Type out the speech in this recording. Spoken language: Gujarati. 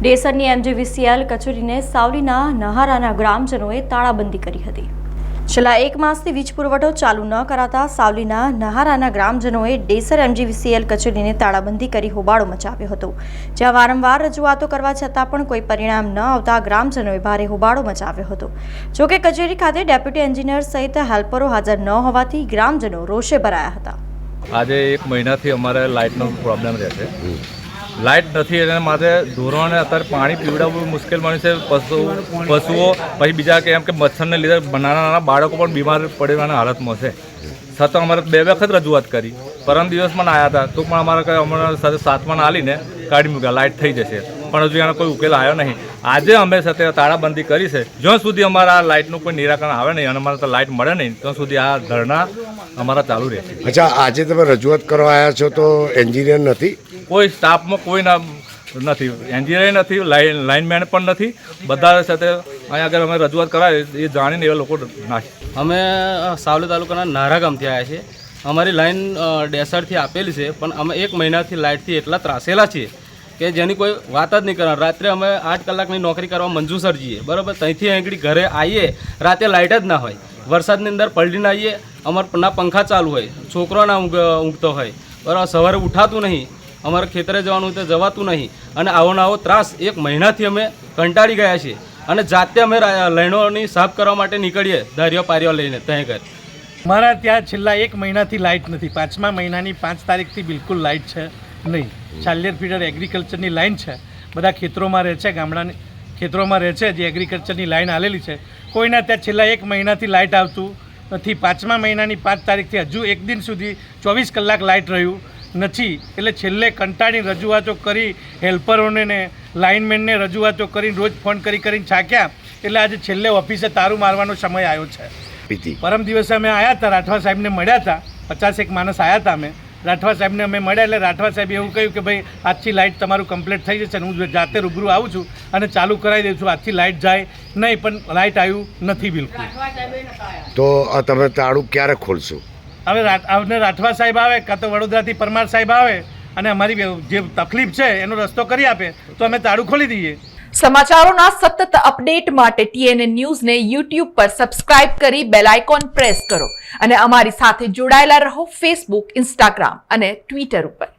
ડેસરની એમજીવીસીએલ કચેરીને સાવલીના નહારાના ગ્રામજનોએ તાળાબંધી કરી હતી। છેલ્લા એક માસથી વીજ પુરવઠો ચાલુ ન કરાતા સાવલીના નહારાના ગ્રામજનોએ ડેસર એમજીવીસીએલ કચેરીને તાળાબંધી કરી હોબાળો મચાવ્યો હતો, જ્યાં વારંવાર રજૂઆતો કરવા છતાં પણ કોઈ પરિણામ ન આવતા ગ્રામજનોએ ભારે હોબાળો મચાવ્યો હતો। જોકે કચેરી ખાતે ડેપ્યુટી એન્જિનિયર સહિત હેલ્પરો હાજર ન હોવાથી ગ્રામજનો રોષે ભરાયા હતા। આજે એક મહિનાથી અમારે લાઇટનો પ્રોબ્લેમ રહે છે। લાઇટ નથી એના માટે ઢોરોને અત્યારે પાણી પીવડાવવું મુશ્કેલ બન્યું છે। પશુઓ પછી બીજા કે એમ કે મચ્છરને લીધે નાના બાળકો પણ બીમાર પડવાની હાલતમાં છે। છતાં અમારે બે વખત રજૂઆત કરી, પરમ દિવસમાં આવ્યા હતા તો પણ અમારે કંઈ અમારા સાથે સાતમાં આલીને કાઢી મૂક્યા, લાઇટ થઈ જશે, પણ હજુ એનો કોઈ ઉકેલ આવ્યો નહીં। આજે અમે સાથે તાળાબંધી કરી છે, જ્યાં સુધી અમારા લાઇટનું કોઈ નિરાકરણ આવે નહીં અને અમારે તો લાઇટ મળે નહીં ત્યાં સુધી આ ધરણા અમારા ચાલુ રહેશે। અચ્છા, આજે તમે રજૂઆત કરવા આવ્યા છો તો એન્જિનિયર નથી? કોઈ સ્ટાફમાં કોઈ નથી, એન્જિનિયર નથી, લાઇનમેન પણ નથી। બધા સાથે અહીંયા આગળ અમે રજૂઆત કરાવી એ જાણીને એવા લોકો નાખી। અમે સાવલી તાલુકાના નારા ગામથી આવ્યા છીએ। અમારી લાઈન ડેસરથી આપેલી છે, પણ અમે એક મહિનાથી લાઇટથી એટલા ત્રાસેલા છીએ કે જેની કોઈ વાત જ નહીં કરવાની। રાત્રે અમે 8 કલાકની નોકરી કરવા મંજૂસર છીએ, બરાબર, ત્યાંથી આગળ ઘરે આવીએ રાતે લાઇટ જ ના હોય, વરસાદની અંદર પલટીને આવીએ, અમારા પંખા ચાલુ હોય, છોકરો ના ઊંઘતો હોય, બરાબર, સવારે ઉઠાતું નહીં, અમારે ખેતરે જવાનું તો જવાતું નહીં, અને આવો ત્રાસ એક મહિનાથી અમે કંટાળી ગયા છીએ। અને જાતે અમે લાઈનોની સાફ કરવા માટે નીકળીએ ધાર્યો પાર્યો લઈને ત્યાં ઘર। અમારા ત્યાં છેલ્લા એક મહિનાથી લાઇટ નથી। 5મા મહિનાની 5 તારીખથી બિલકુલ લાઇટ છે નહીં। ચાલિયર ફીડર એગ્રીકલ્ચરની લાઇન છે, બધા ખેતરોમાં રહે છે, ગામડાની ખેતરોમાં રહે છે, જે એગ્રીકલ્ચરની લાઇન આલેલી છે, કોઈના ત્યાં છેલ્લા એક મહિનાથી લાઇટ આવતું નથી। 5મા મહિનાની 5 તારીખથી હજુ એક દિન સુધી 24 કલાક લાઇટ રહ્યું નથી। એટલે છેલ્લે કંટાળી રજૂઆતો કરી, હેલ્પરોને ને લાઇનમેનને રજૂઆતો કરીને રોજ ફોન કરીને થાક્યા, એટલે આજે છેલ્લે ઓફિસે તારું મારવાનો સમય આવ્યો છે। પરમ દિવસે અમે આવ્યા હતા, રાઠવા સાહેબને મળ્યા હતા, 50 માણસ આવ્યા હતા અમે, રાઠવા સાહેબને અમે મળ્યા એટલે રાઠવા સાહેબે એવું કહ્યું કે ભાઈ આજથી લાઇટ તમારું કમ્પ્લીટ થઈ જશે, હું જાતે રૂબરૂ આવું છું અને ચાલુ કરાવી દઉં છું, આજથી લાઇટ જાય નહીં, પણ લાઇટ આવ્યું નથી બિલકુલ। તો તમે તાળું ક્યારે ખોલશો? હવે રાઠવા સાહેબ આવે કાં તો વડોદરાથી પરમાર સાહેબ આવે અને અમારી જે તકલીફ છે એનો રસ્તો કરી આપે તો અમે તાળું ખોલી દઈએ। સમાચારોના સતત અપડેટ માટે TNN ન્યૂઝને YouTube પર સબસ્ક્રાઇબ કરી બેલ આઇકોન પ્રેસ કરો અને અમારી સાથે જોડાયેલા રહો Facebook, Instagram અને Twitter ઉપર।